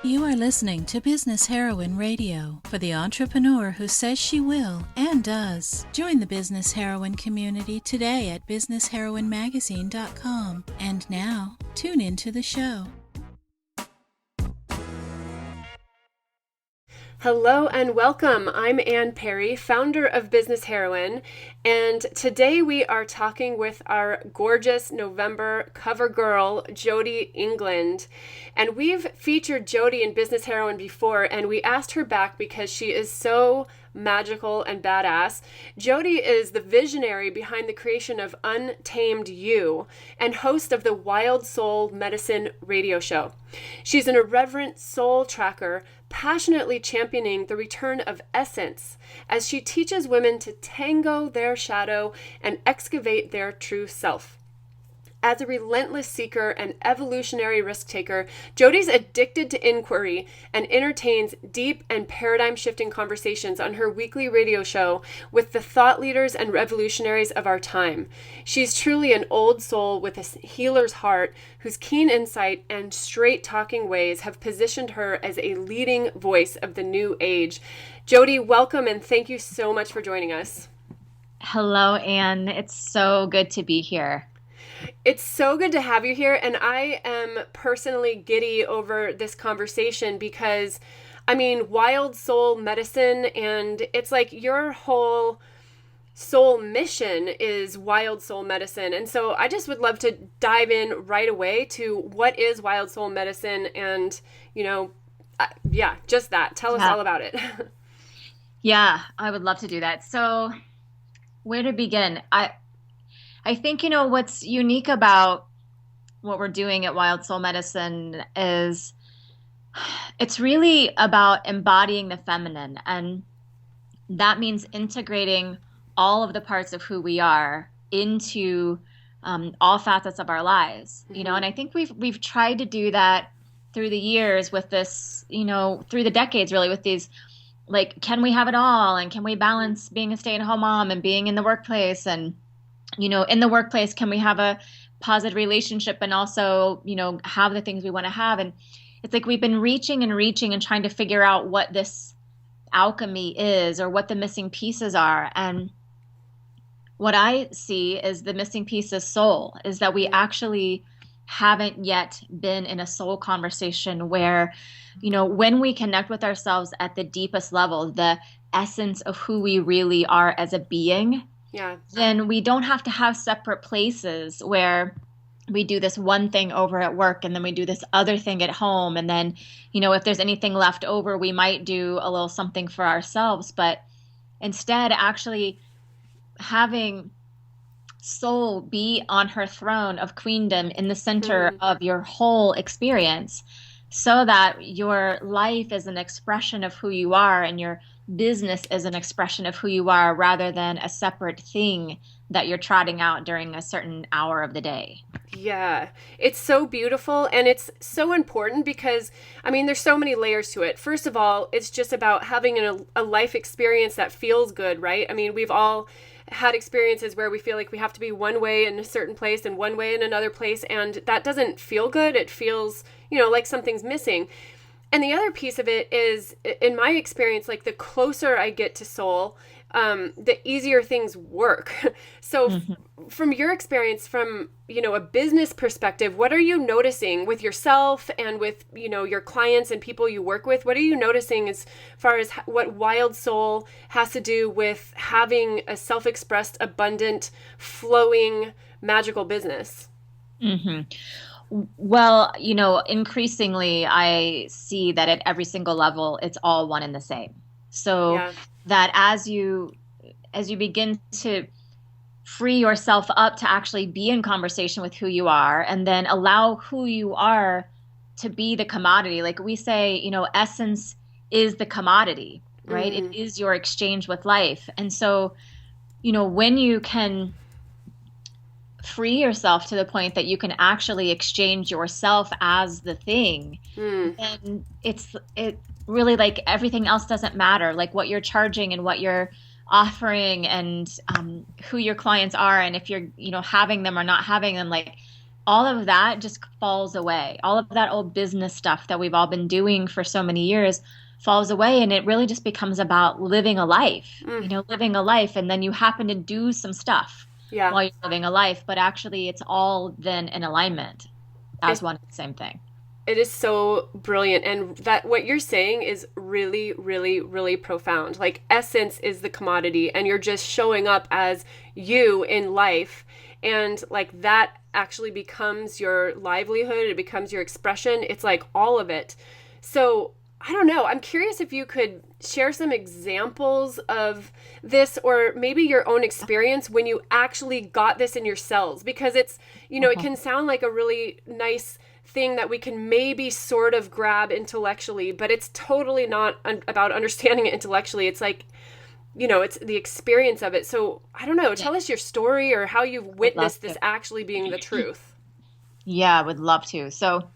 You are listening to Business Heroine Radio for the entrepreneur who says she will and does. Join the Business Heroine community today at businessheroinemagazine.com. And now, tune into the show. Hello and welcome. I'm Ann Perry, founder of Business Heroine, and today we are talking with our gorgeous November cover girl, Jody England. And we've featured Jody in Business Heroine before, and we asked her back because she is so magical and badass. Jody is the visionary behind the creation of Untamed You and host of the Wild Soul Medicine radio show. She's an irreverent soul tracker, passionately championing the return of essence as she teaches women to tango their shadow and excavate their true self. As a relentless seeker and evolutionary risk taker, Jody's addicted to inquiry and entertains deep and paradigm-shifting conversations on her weekly radio show with the thought leaders and revolutionaries of our time. She's truly an old soul with a healer's heart whose keen insight and straight-talking ways have positioned her as a leading voice of the new age. Jody, welcome and thank you so much for joining us. Hello, Anne. It's so good to be here. It's so good to have you here, and I am personally giddy over this conversation because, I mean, wild soul medicine, and it's like your whole soul mission is wild soul medicine. And so I just would love to dive in right away to what is wild soul medicine and, just that. Tell us all about it. Yeah, I would love to do that. So where to begin? I think, what's unique about what we're doing at Wild Soul Medicine is it's really about embodying the feminine. And that means integrating all of the parts of who we are into all facets of our lives, and I think we've tried to do that through the years with this, through the decades, really, with these, like, can we have it all? And can we balance being a stay-at-home mom and being in the workplace? And in the workplace, can we have a positive relationship and also, have the things we want to have? And it's like we've been reaching and trying to figure out what this alchemy is or what the missing pieces are. And what I see is the missing piece is soul, is that we actually haven't yet been in a soul conversation where, when we connect with ourselves at the deepest level, the essence of who we really are as a being, then we don't have to have separate places where we do this one thing over at work and then we do this other thing at home. And then, if there's anything left over, we might do a little something for ourselves. But instead, actually having soul be on her throne of queendom in the center of your whole experience, so that your life is an expression of who you are and your business is an expression of who you are rather than a separate thing that you're trotting out during a certain hour of the day. Yeah, it's so beautiful and it's so important because, there's so many layers to it. First of all, it's just about having a life experience that feels good, right? We've all had experiences where we feel like we have to be one way in a certain place and one way in another place, and that doesn't feel good. It feels, like something's missing. And the other piece of it is, in my experience, like the closer I get to soul, the easier things work. So from your experience, from, a business perspective, what are you noticing with yourself and with, your clients and people you work with? What are you noticing as far as what Wild Soul has to do with having a self-expressed, abundant, flowing, magical business? Well, increasingly I see that at every single level, it's all one and the same. So that as you begin to free yourself up to actually be in conversation with who you are and then allow who you are to be the commodity. Like we say, essence is the commodity, right? It is your exchange with life. And so, when you can free yourself to the point that you can actually exchange yourself as the thing, then it really, like, everything else doesn't matter. Like what you're charging and what you're offering and who your clients are and if you're having them or not having them, like all of that just falls away. All of that old business stuff that we've all been doing for so many years falls away. And it really just becomes about living a life, living a life. And then you happen to do some stuff Yeah. while you're living a life, but actually it's all then in alignment as one and the same thing. It is so brilliant. And that what you're saying is really, really, really profound. Like essence is the commodity and you're just showing up as you in life. And like that actually becomes your livelihood. It becomes your expression. It's like all of it. So I don't know. I'm curious if you could share some examples of this or maybe your own experience when you actually got this in your cells, because it's, it can sound like a really nice thing that we can maybe sort of grab intellectually, but it's totally not about understanding it intellectually. It's like, it's the experience of it. So I don't know, tell us your story or how you've witnessed this actually being the truth. Yeah, I would love to. So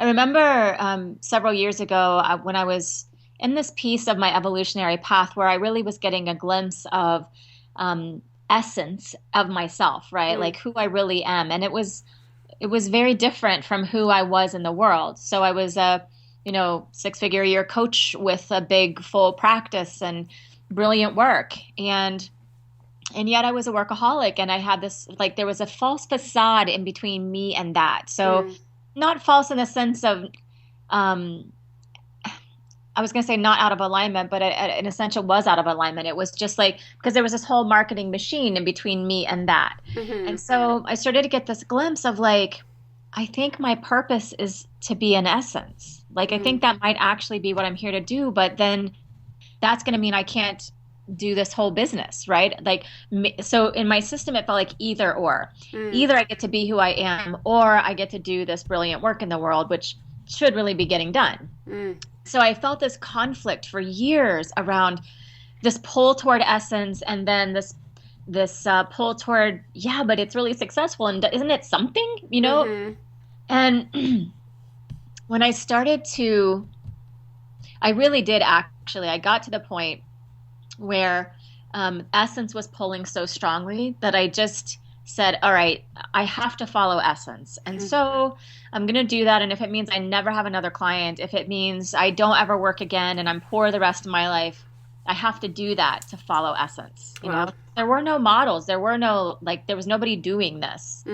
I remember several years ago when I was in this piece of my evolutionary path where I really was getting a glimpse of essence of myself, right? Like who I really am. And it was very different from who I was in the world. So I was a, 6-figure a year coach with a big full practice and brilliant work. And yet I was a workaholic and I had this, like, there was a false facade in between me and that. So not false in the sense of, I was going to say not out of alignment, but in essential was out of alignment. It was just like, because there was this whole marketing machine in between me and that. And so I started to get this glimpse of like, I think my purpose is to be an essence. Like, I think that might actually be what I'm here to do, but then that's going to mean I can't do this whole business, right? Like, so in my system, it felt like either or. Either I get to be who I am, or I get to do this brilliant work in the world, which should really be getting done. So I felt this conflict for years around this pull toward essence, and then this pull toward, yeah, but it's really successful, and isn't it something, And when I started to, I really did actually, I got to the point where essence was pulling so strongly that I just said, all right, I have to follow essence. And so I'm going to do that. And if it means I never have another client, if it means I don't ever work again and I'm poor the rest of my life, I have to do that to follow essence. You know, there were no models. There were no, there was nobody doing this.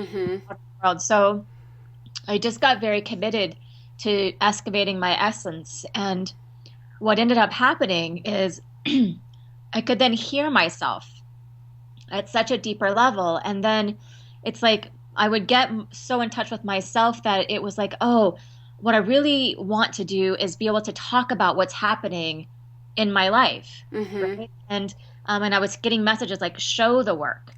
So I just got very committed to excavating my essence. And what ended up happening is I could then hear myself at such a deeper level. And then it's like I would get so in touch with myself that it was like, oh, what I really want to do is be able to talk about what's happening in my life. Right? And I was getting messages like, show the work,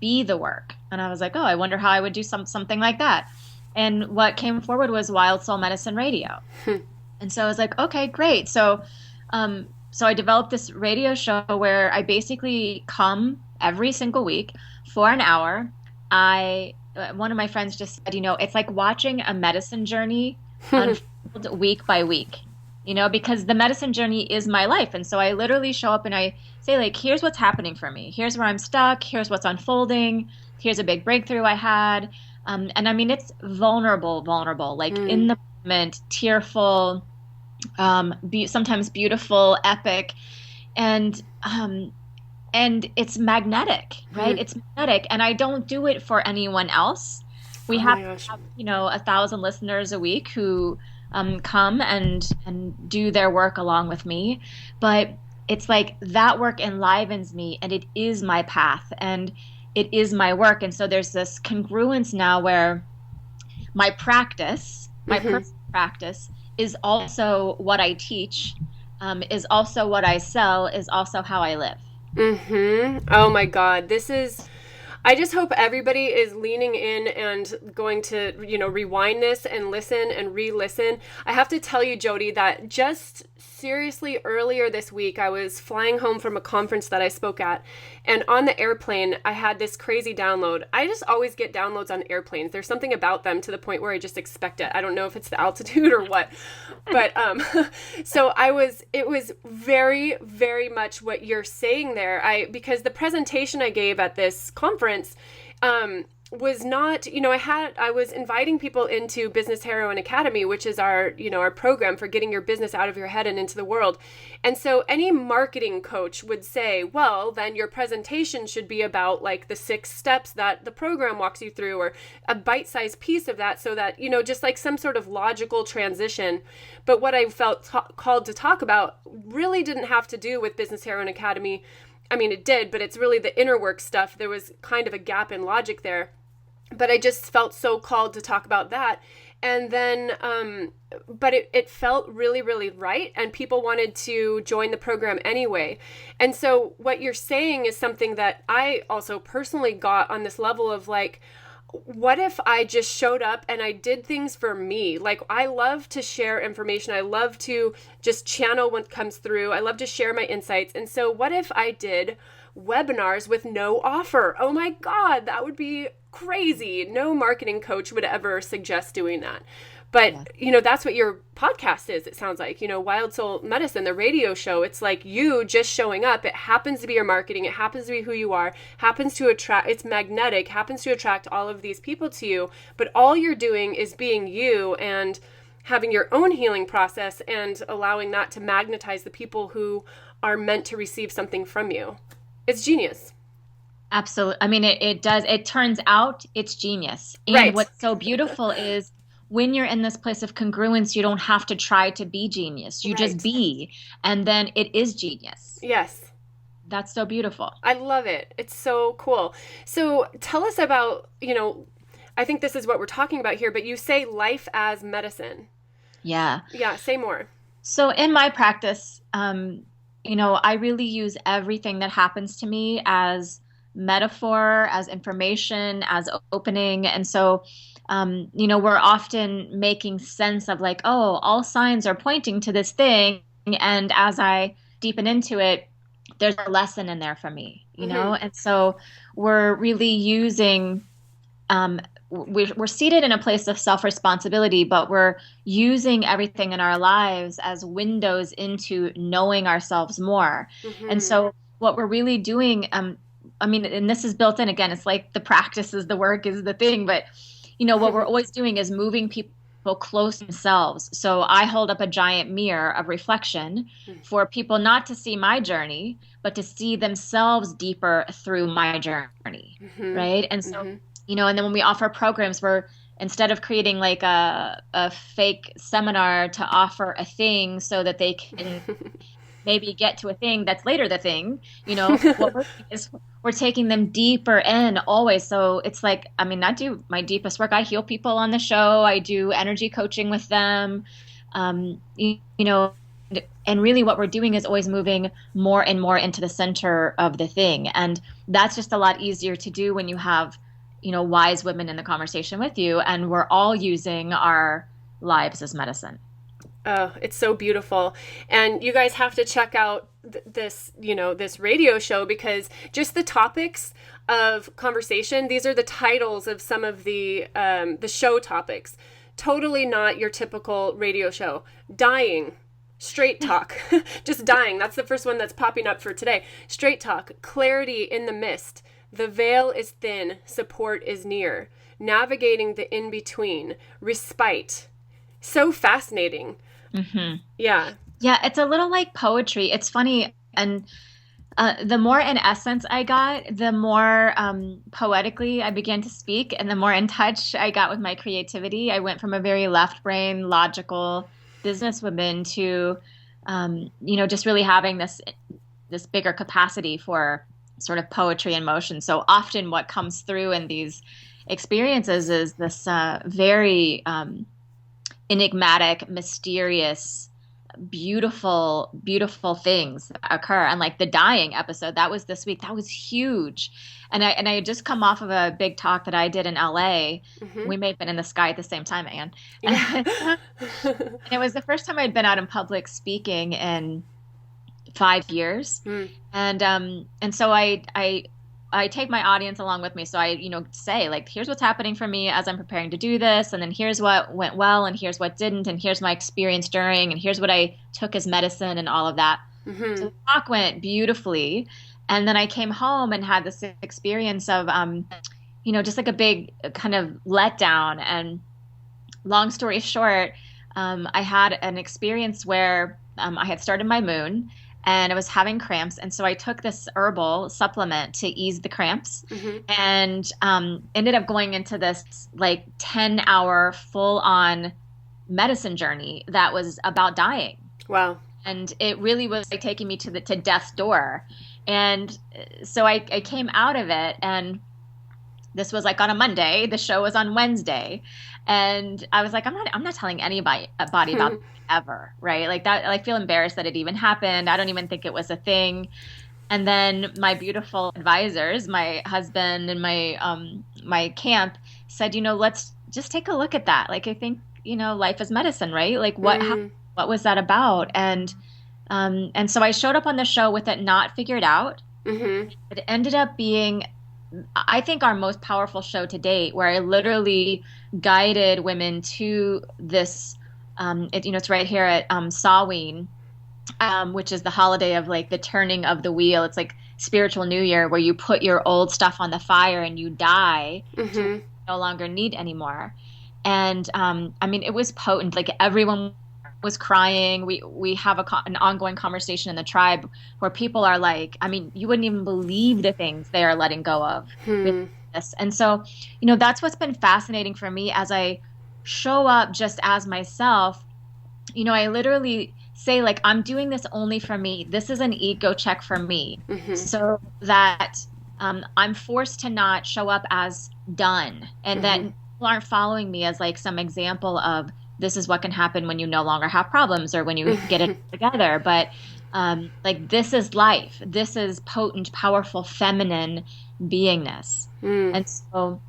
be the work. And I was like, oh, I wonder how I would do something like that. And what came forward was Wild Soul Medicine Radio. And so I was like, okay, great. So I developed this radio show where I basically come every single week for an hour. One of my friends just said, it's like watching a medicine journey unfold week by week, because the medicine journey is my life. And so I literally show up and I say, like, here's what's happening for me. Here's where I'm stuck. Here's what's unfolding. Here's a big breakthrough I had. And I mean, it's vulnerable, like in the moment, tearful, sometimes beautiful, epic, and it's magnetic, right? It's magnetic, and I don't do it for anyone else. We have 1,000 listeners a week who come and do their work along with me, but it's like that work enlivens me, and it is my path, and it is my work. And so there's this congruence now where my practice, my personal practice, is also what I teach, is also what I sell, is also how I live. Oh my God. I just hope everybody is leaning in and going to, rewind this and listen and re-listen. I have to tell you, Jody, that just seriously earlier this week, I was flying home from a conference that I spoke at, and on the airplane, I had this crazy download. I just always get downloads on airplanes. There's something about them to the point where I just expect it. I don't know if it's the altitude or what, but so it was very, very much what you're saying there. Because the presentation I gave at this conference was not, I was inviting people into Business Heroine Academy, which is our program for getting your business out of your head and into the world. And so any marketing coach would say, well, then your presentation should be about like the 6 steps that the program walks you through, or a bite-sized piece of that, so that, just like some sort of logical transition. But what I felt called to talk about really didn't have to do with Business Heroine Academy. I mean, it did, but it's really the inner work stuff. There was kind of a gap in logic there, but I just felt so called to talk about that. And then, but it felt really, really right. And people wanted to join the program anyway. And so what you're saying is something that I also personally got on this level of like, what if I just showed up and I did things for me? Like, I love to share information. I love to just channel what comes through. I love to share my insights. And so what if I did webinars with no offer? Oh my God, that would be crazy. No marketing coach would ever suggest doing that. But, that's what your podcast is, it sounds like, Wild Soul Medicine, the radio show. It's like you just showing up. It happens to be your marketing. It happens to be who you are, happens to attract, it's magnetic, happens to attract all of these people to you. But all you're doing is being you and having your own healing process and allowing that to magnetize the people who are meant to receive something from you. It's genius. Absolutely. I mean, it does. It turns out it's genius. And right. What's so beautiful is when you're in this place of congruence, you don't have to try to be genius. You just be, and then it is genius. Yes. That's so beautiful. I love it. It's so cool. So tell us about, I think this is what we're talking about here, but you say life as medicine. Yeah. Yeah. Say more. So in my practice, I really use everything that happens to me as metaphor, as information, as opening. And so, we're often making sense of like, oh, all signs are pointing to this thing. And as I deepen into it, there's a lesson in there for me, know? And so we're really using, we're seated in a place of self-responsibility, but we're using everything in our lives as windows into knowing ourselves more. And so what we're really doing, and this is built in, again, it's like the practice is the work is the thing, but what we're always doing is moving people close to themselves. So I hold up a giant mirror of reflection for people not to see my journey, but to see themselves deeper through my journey. Right. And so, and then when we offer programs, we're, instead of creating like a fake seminar to offer a thing so that they can maybe get to a thing that's later the thing, what we're doing is we're taking them deeper in always. So it's like, I do my deepest work. I heal people on the show. I do energy coaching with them, and really what we're doing is always moving more and more into the center of the thing. And that's just a lot easier to do when you have, wise women in the conversation with you, and we're all using our lives as medicine. Oh, it's so beautiful. And you guys have to check out this radio show, because just the topics of conversation, these are the titles of some of the show topics. Totally not your typical radio show. Dying, straight talk, just dying. That's the first one that's popping up for today. Straight talk, clarity in the mist. The veil is thin, support is near. Navigating the in-between, respite. So fascinating. Yeah. Yeah, it's a little like poetry. It's funny. And the more in essence I got, the more poetically I began to speak, and the more in touch I got with my creativity. I went from a very left brain, logical businesswoman to, just really having this bigger capacity for sort of poetry and motion. So often what comes through in these experiences is this very enigmatic, mysterious, beautiful things that occur. And like the dying episode, that was this week, that was huge. And I had just come off of a big talk that I did in LA. We may have been in the sky at the same time, Anne. Yeah. And it was the first time I'd been out in public speaking in 5 years. And so I take my audience along with me. So I, say like, here's what's happening for me as I'm preparing to do this. And then here's what went well, and here's what didn't. And here's my experience during, and here's what I took as medicine and all of that. So the talk went beautifully. And then I came home and had this experience of, just like a big kind of letdown. And long story short, I had an experience where I had started my moon and I was having cramps. And so I took this herbal supplement to ease the cramps and ended up going into this like 10-hour full on medicine journey that was about dying. Wow. And it really was like taking me to death's door. And so I came out of it, and this was like on a Monday. The show was on Wednesday, and I was like, I'm not telling anybody about it ever, right? Like that. I feel embarrassed that it even happened. I don't even think it was a thing. And then my beautiful advisors, my husband and my camp said, let's just take a look at that. Like I think life is medicine, right? Like what was that about? And so I showed up on the show with it not figured out. It ended up being, I think, our most powerful show to date, where I literally guided women to this. It's right here at Samhain, which is the holiday of like the turning of the wheel. It's like spiritual New Year, where you put your old stuff on the fire and you die to no longer need anymore. And it was potent. Like everyone was crying. We have an ongoing conversation in the tribe where people are like, you wouldn't even believe the things they are letting go of with this. And so, that's what's been fascinating for me as I show up just as myself. I literally say like, I'm doing this only for me. This is an ego check for me, so that I'm forced to not show up as done, and that people aren't following me as like some example of this is what can happen when you no longer have problems or when you get it together. But like this is life. This is potent, powerful, feminine beingness. And so,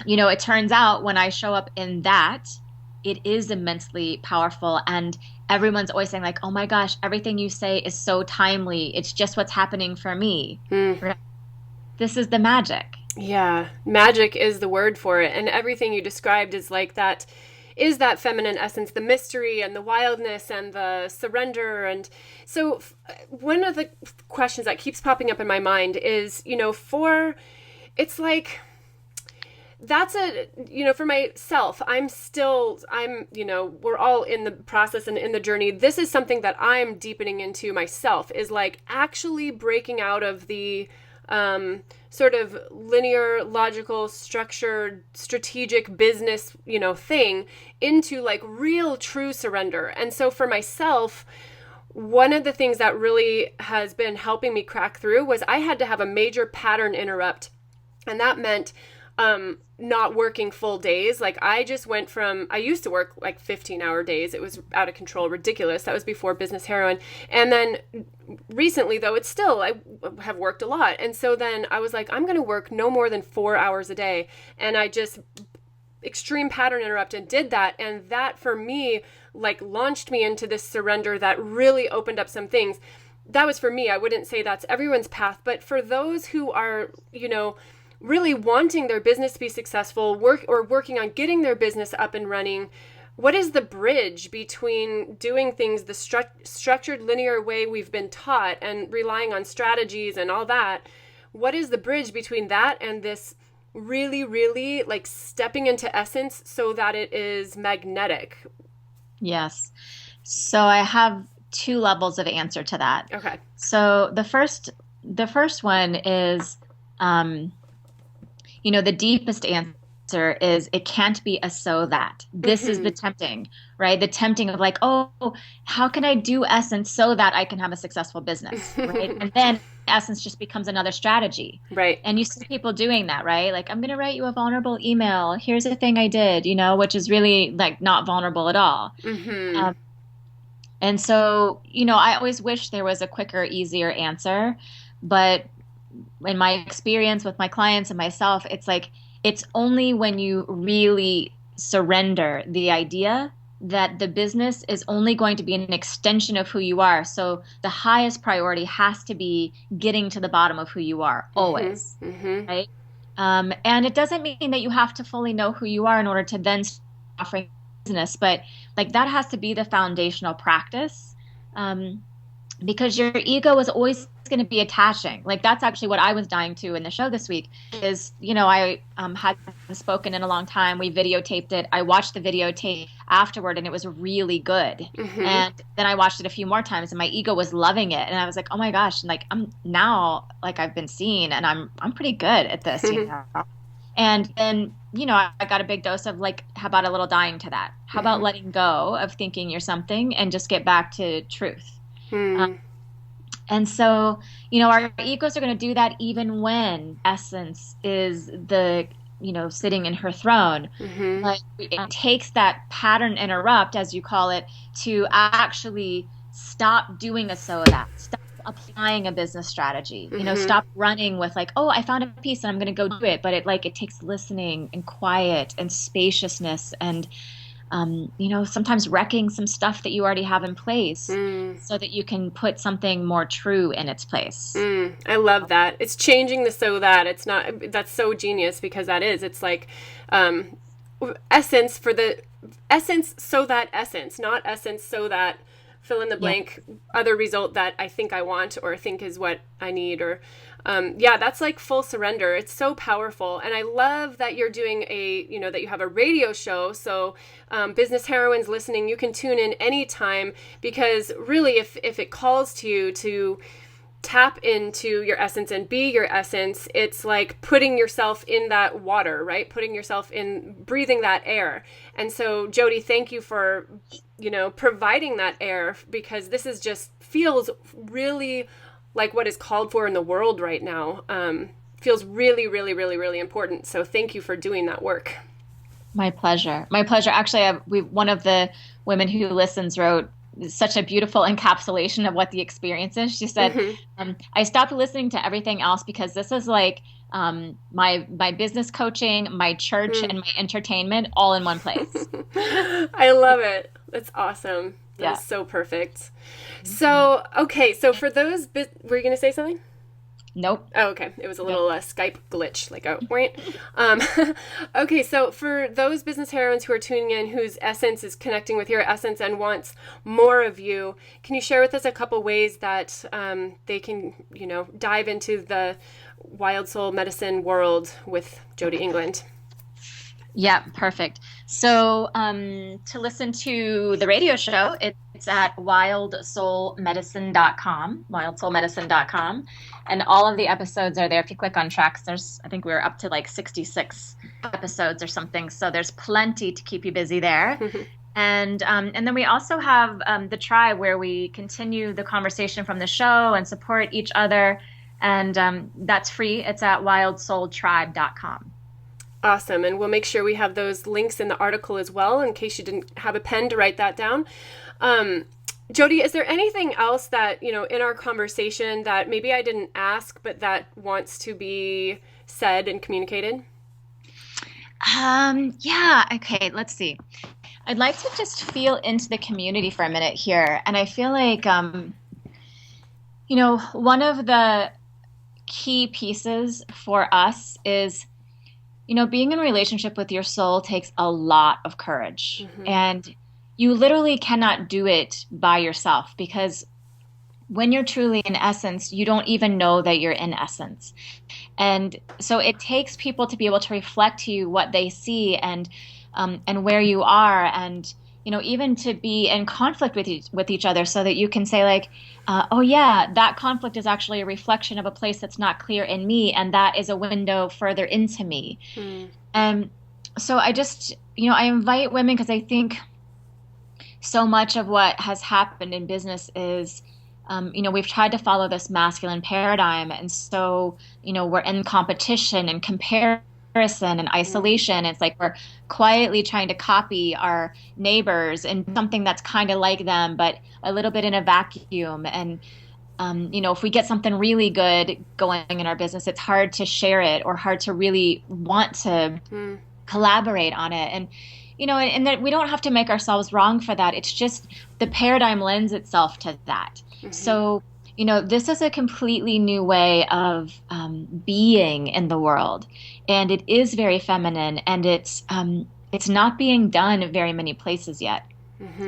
it turns out when I show up in that, it is immensely powerful. And everyone's always saying like, oh my gosh, everything you say is so timely. It's just what's happening for me. This is the magic. Yeah. Magic is the word for it. And everything you described is like that, is that feminine essence, the mystery and the wildness and the surrender. And so one of the questions that keeps popping up in my mind is, it's like, for myself, we're all in the process and in the journey. This is something that I'm deepening into myself, is like actually breaking out of the sort of linear, logical, structured, strategic business, thing into like real, true surrender. And so for myself, one of the things that really has been helping me crack through was I had to have a major pattern interrupt. And that meant not working full days. Like I used to work like 15-hour days. It was out of control, ridiculous. That was before Business Heroine. And then recently though, I have worked a lot. And so then I was like, I'm going to work no more than 4 hours a day. And I just extreme pattern interrupt and did that. And that for me, like launched me into this surrender that really opened up some things. That was for me. I wouldn't say that's everyone's path, but for those who are, really wanting their business to be successful, working on getting their business up and running, what is the bridge between doing things the structured linear way we've been taught and relying on strategies and all that? What is the bridge between that and this really, really like stepping into essence so that it is magnetic? Yes. So I have two levels of answer to that. Okay. So the first one is, the deepest answer is it can't be a so that. This is the tempting, right? The tempting of like, oh, how can I do essence so that I can have a successful business, right? And then essence just becomes another strategy. Right. And you see people doing that, right? Like, I'm going to write you a vulnerable email. Here's the thing I did, which is really like not vulnerable at all. And so, I always wish there was a quicker, easier answer, but in my experience with my clients and myself, it's like, it's only when you really surrender the idea that the business is only going to be an extension of who you are. So the highest priority has to be getting to the bottom of who you are always, right? And it doesn't mean that you have to fully know who you are in order to then start offering business, but like that has to be the foundational practice, because your ego is always going to be attaching. Like that's actually what I was dying to in the show this week is, I hadn't spoken in a long time. We videotaped it. I watched the videotape afterward and it was really good. And then I watched it a few more times and my ego was loving it. And I was like, oh my gosh. And like, I'm now like I've been seen and I'm pretty good at this, And then, I got a big dose of like, how about a little dying to that? How about letting go of thinking you're something and just get back to truth? And so, our egos are going to do that even when essence is the, sitting in her throne. Like it takes that pattern interrupt, as you call it, to actually stop doing that. Stop applying a business strategy, stop running with like, oh, I found a piece and I'm going to go do it. But it takes listening and quiet and spaciousness and, sometimes wrecking some stuff that you already have in place so that you can put something more true in its place. I love that. It's changing the so that. It's not, that's so genius because it's like essence for the essence so that essence, not essence so that fill in the blank other result that I think I want or think is what I need or that's like full surrender. It's so powerful. And I love that you're doing that you have a radio show. So Business Heroines listening, you can tune in anytime because really if it calls to you to tap into your essence and be your essence, it's like putting yourself in that water, right? Putting yourself in, breathing that air. And so Jody, thank you for, providing that air because this is just feels really like what is called for in the world right now. Feels really, really, really, really important. So thank you for doing that work. My pleasure. My pleasure. Actually, one of the women who listens wrote such a beautiful encapsulation of what the experience is. She said, I stopped listening to everything else because this is like my business coaching, my church, and my entertainment all in one place. I love it. That's awesome. That's so perfect. So, okay. So for those, were you going to say something? Nope. Oh, okay. It was a little Skype glitch, like a wait. Okay, so for those business heroines who are tuning in, whose essence is connecting with your essence and wants more of you, can you share with us a couple ways that they can, dive into the wild soul medicine world with Jody England? Yeah, perfect. So to listen to the radio show, it's at wildsoulmedicine.com, and all of the episodes are there. If you click on tracks, I think we're up to like 66 episodes or something. So there's plenty to keep you busy there. And then we also have the tribe where we continue the conversation from the show and support each other. And that's free. It's at wildsoultribe.com. Awesome. And we'll make sure we have those links in the article as well, in case you didn't have a pen to write that down. Jody, is there anything else that, in our conversation that maybe I didn't ask, but that wants to be said and communicated? Yeah. Okay. Let's see. I'd like to just feel into the community for a minute here. And I feel like, one of the key pieces for us is, being in a relationship with your soul takes a lot of courage. And you literally cannot do it by yourself because when you're truly in essence, you don't even know that you're in essence. And so it takes people to be able to reflect to you what they see and where you are, and even to be in conflict with each other, so that you can say like, oh yeah, that conflict is actually a reflection of a place that's not clear in me, and that is a window further into me. And so I just, I invite women because I think so much of what has happened in business is, we've tried to follow this masculine paradigm, and so, we're in competition and comparison and isolation. It's like we're quietly trying to copy our neighbors and something that's kind of like them, but a little bit in a vacuum. And, if we get something really good going in our business, it's hard to share it or hard to really want to collaborate on it. And, and that we don't have to make ourselves wrong for that. It's just the paradigm lends itself to that. So, this is a completely new way of being in the world, and it is very feminine, and it's not being done in very many places yet.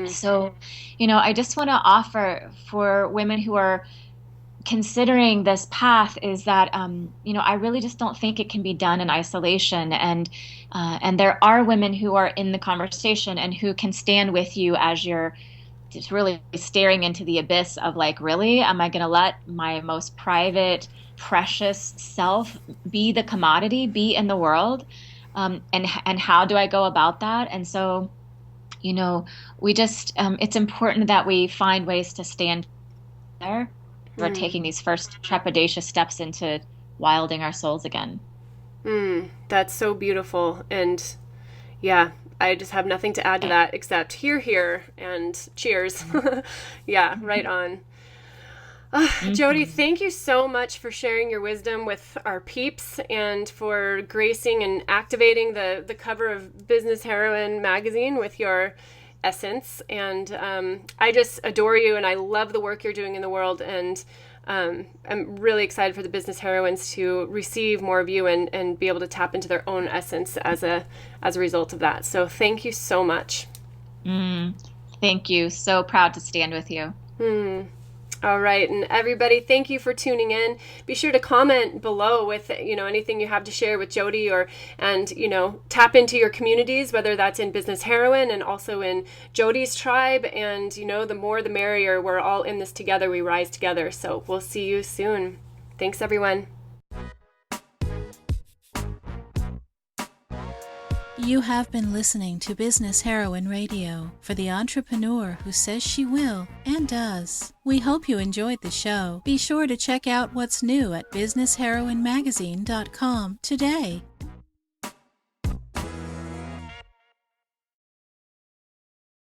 So, I just want to offer for women who are considering this path is that I really just don't think it can be done in isolation, and there are women who are in the conversation and who can stand with you as you're just really staring into the abyss of like, really, am I going to let my most private, precious self be the commodity, be in the world? And how do I go about that? And so, we just it's important that we find ways to stand there. We're taking these first trepidatious steps into wilding our souls again. That's so beautiful. And yeah, I just have nothing to add to that except hear, and cheers. Yeah, right on. Jody, thank you so much for sharing your wisdom with our peeps and for gracing and activating the cover of Business Heroine magazine with your essence. And I just adore you, and I love the work you're doing in the world. And I'm really excited for the Business Heroines to receive more of you and be able to tap into their own essence as a result of that. So thank you so much. Thank you. So proud to stand with you. All right. And everybody, thank you for tuning in. Be sure to comment below with, anything you have to share with Jody and tap into your communities, whether that's in Business Heroine and also in Jody's tribe. And, the more the merrier. We're all in this together. We rise together. So we'll see you soon. Thanks, everyone. You have been listening to Business Heroine Radio for the entrepreneur who says she will and does. We hope you enjoyed the show. Be sure to check out what's new at businessheroinemagazine.com today.